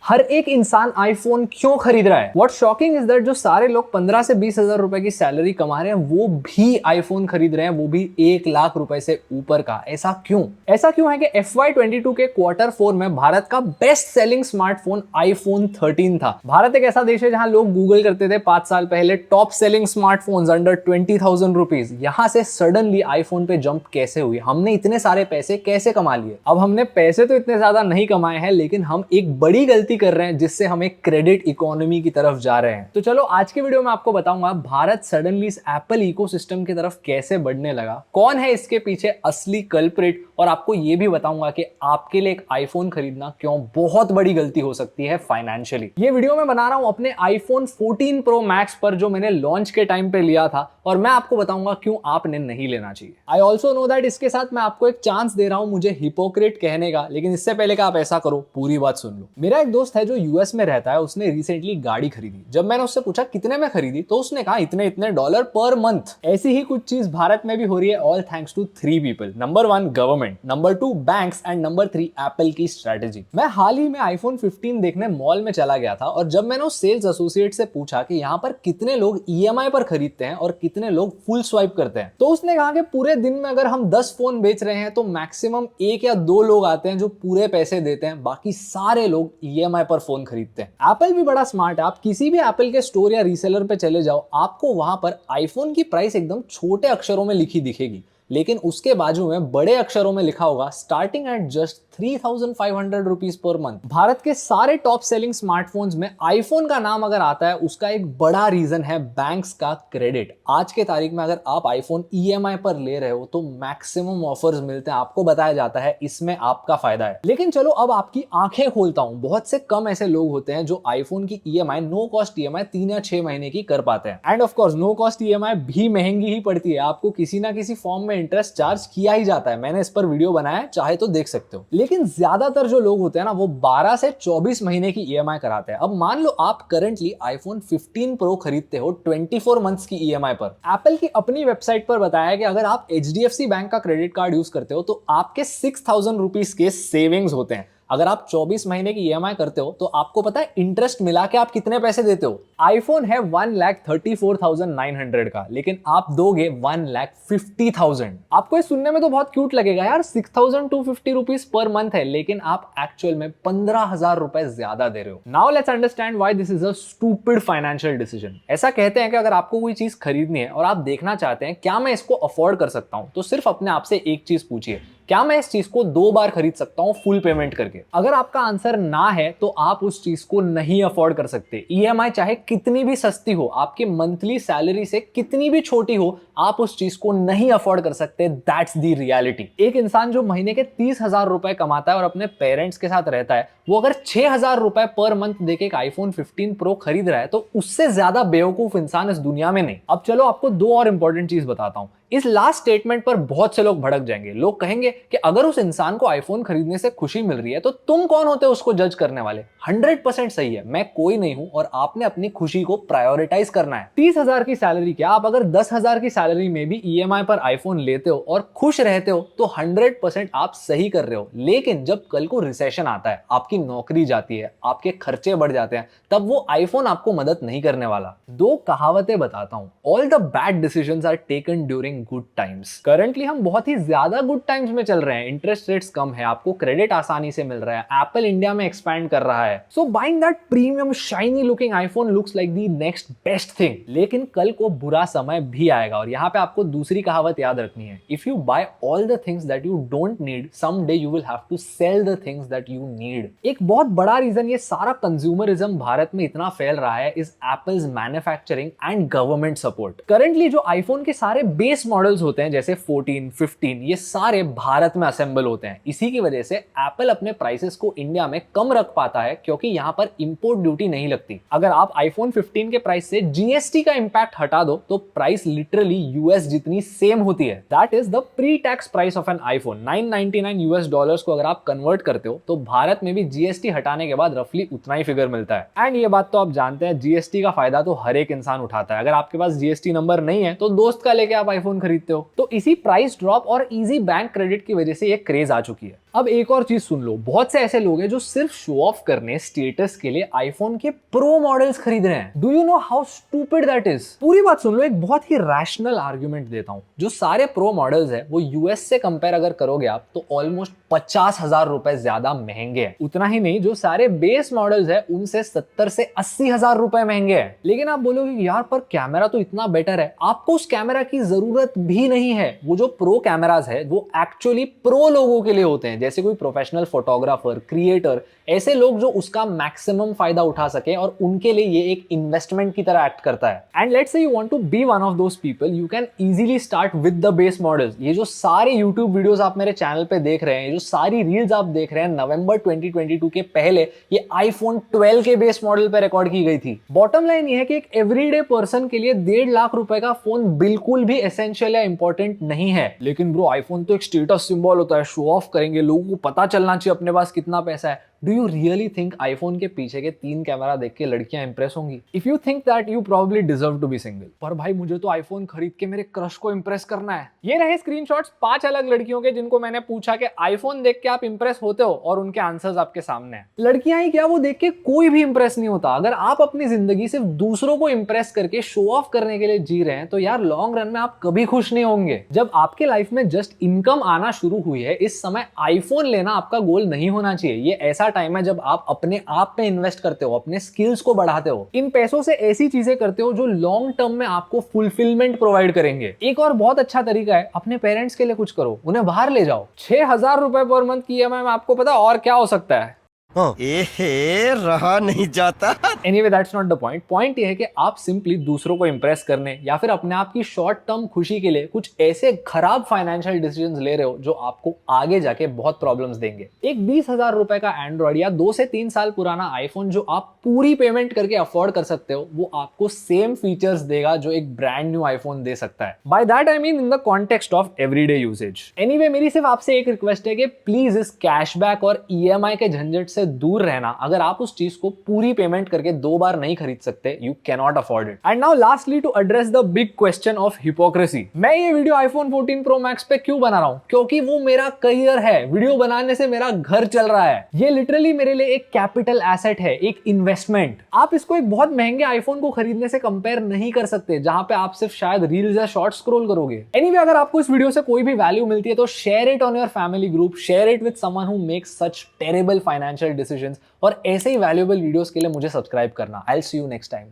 हर एक इंसान आईफोन क्यों खरीद रहा है? व्हाट शॉकिंग इज दैट जो सारे लोग 15 से 20 हजार रुपए की सैलरी कमा रहे हैं वो भी आईफोन खरीद रहे हैं, वो भी 1 लाख रुपए से ऊपर का। ऐसा क्यों? ऐसा क्यों है कि FY22 के Q4 में भारत का बेस्ट सेलिंग स्मार्टफोन आईफोन 13 था। भारत एक ऐसा देश है जहां लोग गूगल करते थे 5 साल पहले top selling smartphones under 20,000 rupees. यहां से सडनली आईफोन पे जंप कैसे हुई? हमने इतने सारे पैसे कैसे कमा लिए? अब हमने पैसे तो इतने ज्यादा नहीं कमाए हैं, लेकिन हम एक बड़ी गलती कर रहे हैं जिससे हम एक क्रेडिट इकोनॉमी की तरफ जा रहे हैं। तो चलो आज के वीडियो में आपको बताऊंगा भारत सडनली इस एप्पल इकोसिस्टम की तरफ कैसे बढ़ने लगा, कौन है इसके पीछे असली कल्प्रिट, और आपको यह भी बताऊंगा कि आपके लिए एक आईफोन खरीदना क्यों बहुत बड़ी गलती हो सकती है फाइनेंशियली। ये वीडियो मैं बना रहा हूं अपने आईफोन 14 प्रो मैक्स पर जो मैंने लॉन्च के टाइम पे लिया था, और मैं आपको बताऊंगा क्यों आपने नहीं लेना चाहिए। आई ऑल्सो नो दैट इसके साथ मैं आपको एक चांस दे रहा हूं मुझे हिपोक्रेट कहने का, लेकिन इससे पहले कि आप ऐसा करो पूरी बात सुन लो। मेरा एक दोस्त है जो यूएस में रहता है, उसने रिसेंटली गाड़ी खरीदी। जब मैंने उससे पूछा कितने में खरीदी तो उसने कहा इतने इतने डॉलर पर मंथ। ऐसी ही कुछ चीज भारत में भी हो रही है, all thanks to 3 people. Number 1 government, number 2 banks and number 3 Apple की स्ट्रेटेजी। मैं हाल ही में आईफोन 15 देखने मॉल में चला गया था, और जब मैंने उस सेल्स एसोसिएट से पूछा कि यहाँ पर कितने लोग ईएमआई पर खरीदते हैं और कितने लोग फुल स्वाइप करते हैं, तो उसने कहा कि पूरे दिन में अगर हम 10 फोन बेच रहे हैं तो मैक्सिमम 1 या 2 लोग आते हैं जो पूरे पैसे देते हैं, बाकी सारे लोग ईएमआई पर फोन खरीदते हैं। एप्पल भी बड़ा स्मार्ट है। आप किसी भी एप्पल के स्टोर या रीसेलर पे चले जाओ, आपको वहां पर आईफोन की प्राइस एकदम छोटे अक्षरों में लिखी दिखेगी, लेकिन उसके बाजू में बड़े अक्षरों में लिखा होगा starting at just 3,500 rupees per month. Bharat के सारे टॉप सेलिंग स्मार्टफोन्स में आईफोन का नाम अगर आता है, उसका एक बड़ा रीजन है बैंक्स का क्रेडिट। आज के तारीख में अगर आप आईफोन ईएमआई पर ले रहे हो तो मैक्सिमम ऑफर्स मिलते हैं, आपको बताया जाता है इसमें आपका फायदा है। लेकिन चलो अब आपकी आंखें खोलता हूं, बहुत से कम ऐसे लोग होते हैं जो आईफोन की ईएमआई नो कॉस्ट ईएमआई 3 या 6 महीने की कर पाते हैं। And of course no cost EMI भी महंगी ही पड़ती है, आपको किसी ना किसी फॉर्म में इंटरेस्ट चार्ज किया ही जाता है। मैंने इस पर वीडियो बनाया है, चाहे तो देख सकते हो। लेकिन ज्यादातर जो लोग होते हैं ना, वो 12 से 24 महीने की ईएमआई कराते हैं। अब मान लो आप करंटली आईफोन 15 प्रो खरीदते हो 24 मंथ्स की ईएमआई पर। एप्पल की अपनी वेबसाइट पर बताया है कि अगर आप एचडीएफसी बैंक का क्रेडिट कार्ड यूज करते हो तो आपके 6,000 रुपीज के सेविंग्स होते हैं। अगर आप 24 महीने की ईएमआई करते हो तो आपको पता है इंटरेस्ट मिला के आप कितने पैसे देते हो? आईफोन है 1,34,900 का, लेकिन आप दोगे 1,50,000। आपको ये सुनने में तो बहुत क्यूट लगेगा यार, 6,250 रुपीज पर मंथ है, लेकिन आप एक्चुअल में 15,000 रुपए ज्यादा दे रहे हो। Now let's understand why this is a stupid financial decision. ऐसा कहते हैं कि अगर आपको कोई चीज खरीदनी है और आप देखना चाहते हैं क्या मैं इसको अफोर्ड कर सकता हूं, तो सिर्फ अपने आप से एक चीज पूछिए, क्या मैं इस चीज को 2 बार खरीद सकता हूं फुल पेमेंट करके? अगर आपका आंसर ना है तो आप उस चीज को नहीं अफोर्ड कर सकते। ईएमआई चाहे कितनी भी सस्ती हो, आपकी मंथली सैलरी से कितनी भी छोटी हो, आप उस चीज को नहीं अफोर्ड कर सकते। That's the reality. एक इंसान जो महीने के 30,000 रुपए कमाता है और अपने पेरेंट्स के साथ रहता है, वो अगर 6,000 रुपए पर मंथ देके एक आईफोन 15 प्रो खरीद रहा है, तो उससे ज्यादा बेवकूफ इंसान इस दुनिया में नहीं। अब चलो आपको 2 और इंपॉर्टेंट चीज बताता हूं। इस लास्ट स्टेटमेंट पर बहुत से लोग भड़क जाएंगे। लोग कहेंगे कि अगर उस इंसान को आईफोन खरीदने से खुशी मिल रही है तो तुम कौन होते हो उसको जज करने वाले? 100% सही है, मैं कोई नहीं हूं, और आपने अपनी खुशी को प्रायोरिटाइज करना है। 30,000 की सैलरी क्या, आप अगर 10,000 की सैलरी में भी ईएमआई पर आईफोन लेते हो और खुश रहते हो तो 100% आप सही कर रहे हो। लेकिन जब कल को रिसेशन आता है, आपकी नौकरी जाती है, आपके खर्चे बढ़ जाते हैं, तब वो आईफोन आपको मदद नहीं करने वाला। 2 कहावतें बताता हूं। All the bad decisions are taken during good times. Currently हम बहुत ही ज्यादा गुड टाइम्स में चल रहे हैं, इंटरेस्ट रेट्स कम है, आपको क्रेडिट आसानी से मिल रहा है, एप्पल इंडिया में एक्सपैंड कर रहा है, so buying that premium shiny looking iPhone looks like the next best thing. लेकिन कल को बुरा समय भी आएगा, और यहाँ पे आपको दूसरी कहावत याद रखनी है, if you buy all the things that you don't need, someday you will have to sell the things that you need. एक बहुत बड़ा रीजन ये सारा कंज्यूमरिज्म भारत में इतना फैल रहा है is apples manufacturing and government support. Currently जो आईफोन के सारे बेस मॉडल्स होते हैं जैसे 14, 15, ये सारे भारत में असेंबल होते हैं। इसी की वजह से एप्पल अपने प्राइसेस को इंडिया में कम रख पाता है, क्योंकि यहाँ पर इंपोर्ट ड्यूटी नहीं लगती। अगर आप आईफोन 15 के प्राइस से जीएसटी का इंपैक्ट हटा दो तो प्राइस लिटरली यूएस जितनी सेम होती है। That is the pre tax price of an iPhone. $999 को अगर आप कन्वर्ट करते हो तो भारत में भी जीएसटी हटाने के बाद रफली उतना ही फिगर मिलता है। एंड ये बात तो आप जानते हैं, जीएसटी का फायदा तो हर एक इंसान उठाता है। अगर आपके पास जीएसटी नंबर नहीं है तो दोस्त का लेके आप आईफोन खरीदते हो। तो इसी प्राइस ड्रॉप और इजी बैंक क्रेडिट की वजह से ये क्रेज आ चुकी है। अब एक और चीज सुन लो, बहुत से ऐसे लोग हैं जो सिर्फ शो ऑफ करने, स्टेटस के लिए आईफोन के प्रो मॉडल्स खरीद रहे हैं। Do you know how stupid that is? पूरी बात सुन लो, एक बहुत ही रैशनल आर्ग्यूमेंट देता हूं। जो सारे प्रो मॉडल्स है वो यूएस से कंपेयर अगर करोगे आप तो ऑलमोस्ट 50,000 रुपए ज्यादा महंगे हैं। उतना ही नहीं, जो सारे बेस मॉडल्स है उनसे 70 से 80,000 रुपए महंगे हैं। लेकिन आप बोलोगे यार पर कैमरा तो इतना बेटर है। आपको उस कैमरा की जरूरत भी नहीं है। वो जो प्रो कैमरास है वो एक्चुअली प्रो लोगों के लिए होते हैं, जैसे कोई प्रोफेशनल फोटोग्राफर, क्रिएटर, ऐसे लोग जो उसका मैक्सिमम फायदा उठा सके, और उनके लिए ये एक इन्वेस्टमेंट की तरह एक्ट करता है। And let's say you want to be one of those people, you can easily start with the base models. ये जो सारे यूट्यूब वीडियोस आप मेरे चैनल पे देख रहे हैं, जो सारी रील्स आप देख रहे हैं, नवंबर 2022 के पहले ये आईफोन 12 के बेस मॉडल पे रिकॉर्ड की गई थी। बॉटम लाइन ये है कि एक एवरीडे पर्सन के लिए 1.5 लाख रुपए का फोन बिल्कुल भी एसेंशियल या इंपॉर्टेंट नहीं है। लेकिन ब्रो, आईफोन तो एक स्टेटस सिंबल होता है, शो ऑफ करेंगे, लोगों को पता चलना चाहिए अपने पास कितना पैसा है। Do you really think iPhone के पीछे के 3 कैमरा देख के लड़कियां इंप्रेस होंगी? If you think that, you probably deserve to be single. पर भाई, मुझे तो आईफोन खरीद के मेरे क्रश को इंप्रेस करना है। ये रहे स्क्रीनशॉट्स 5 अलग लड़कियों के जिनको मैंने पूछा कि आईफोन देख के आप इंप्रेस होते हो, और उनके आंसर्स आपके सामने हैं। लड़कियां ही क्या, वो देख के कोई भी इंप्रेस नहीं होता। अगर आप अपनी जिंदगी सिर्फ दूसरों को इंप्रेस करके शो ऑफ करने के लिए जी रहे हैं तो यार लॉन्ग रन में आप कभी खुश नहीं होंगे। जब आपके लाइफ में जस्ट इनकम आना शुरू हुई है, इस समय आईफोन लेना आपका गोल नहीं होना चाहिए। ये ऐसा टाइम है जब आप अपने आप पे इन्वेस्ट करते हो, अपने स्किल्स को बढ़ाते हो, इन पैसों से ऐसी चीजें करते हो जो लॉन्ग टर्म में आपको फुलफिलमेंट प्रोवाइड करेंगे। एक और बहुत अच्छा तरीका है, अपने पेरेंट्स के लिए कुछ करो, उन्हें बाहर ले जाओ। 6,000 रुपए पर मंथ की ईएमआई में आपको पता और क्या हो सकता है? रहा नहीं जाता। Anyway, that's not the point. Point ये है कि आप सिंपली दूसरों को इंप्रेस करने या फिर अपने आप की शॉर्ट टर्म खुशी के लिए कुछ ऐसे खराब फाइनेंशियल डिसीजंस ले रहे हो जो आपको आगे जाके बहुत प्रॉब्लम्स देंगे। एक 20,000 रुपए का एंड्रॉइड या 2 से 3 साल पुराना आईफोन जो आप पूरी पेमेंट करके अफोर्ड कर सकते हो, वो आपको सेम फीचर्स देगा जो एक ब्रांड न्यू आईफोन दे सकता है। By that I mean in the context of everyday usage. Anyway, मेरी सिर्फ आपसे एक रिक्वेस्ट है कि प्लीज इस कैशबैक और ईएमआई के झंझट से दूर रहना। अगर आप उस चीज को पूरी पेमेंट करके 2 बार नहीं खरीद सकते, you can not afford it. And now lastly, to address the big question of hypocrisy, मैं ये वीडियो आईफोन 14 प्रो मैक्स पे क्यों बना रहा हूं? क्योंकि वो मेरा करियर है। वीडियो बनाने से मेरा घर चल रहा है। ये लिटरली मेरे लिए एक कैपिटल एसेट है, एक इन्वेस्टमेंट। आप इसको एक बहुत महंगे आईफोन को खरीदने से कंपेयर नहीं कर सकते, जहां पे आप सिर्फ शायद रील्स या शॉर्ट्स स्क्रॉल करोगे। एनीवे, अगर आपको इस वीडियो से कोई भी वैल्यू मिलती है तो share it on your family group, share it with someone who makes such terrible financial decisions, और ऐसे ही वैल्यूएबल वीडियोस के लिए मुझे सब्सक्राइब करना। I will see you next time.